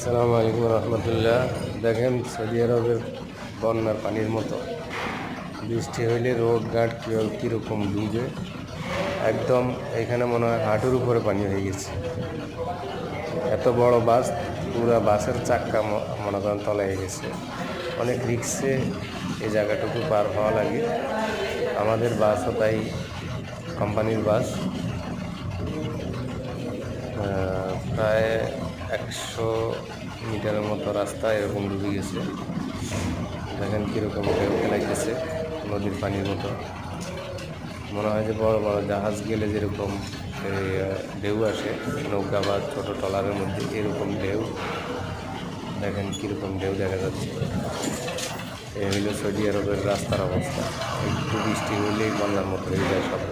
আসসালামু আলাইকুম রহমতুল্লাহ। দেখেন সৌদি আরবের বন্যার পানির মতো বৃষ্টি হইলে রোড ঘাট কীরকম ডুবে একদম। এখানে মনে হয় হাঁটুর উপরে পানি হয়ে গেছে। এত বড় বাস, পুরা বাসের চাক্কা মনে করেন তলায় গেছে। অনেক রিক্সে এই জায়গাটুকু পার হওয়া লাগে। আমাদের বাসও তাই, কোম্পানির বাস। প্রায় 100 মিটারের মতো রাস্তা এরকম ডুবে গেছে। দেখেন কীরকম ঢেউ খেলাইতেছে নদীর পানির মতো। মনে হয় যে বড় বড় জাহাজ গেলে যেরকম ঢেউ আসে, নৌকা বা ছোটো ট্রলারের মধ্যে এরকম ঢেউ। দেখেন কীরকম ঢেউ দেখা যাচ্ছে। এই হইল সৌদি আরবের রাস্তার অবস্থা। একটু বৃষ্টি হইলেই বন্যার মতো হয়ে যায় সব।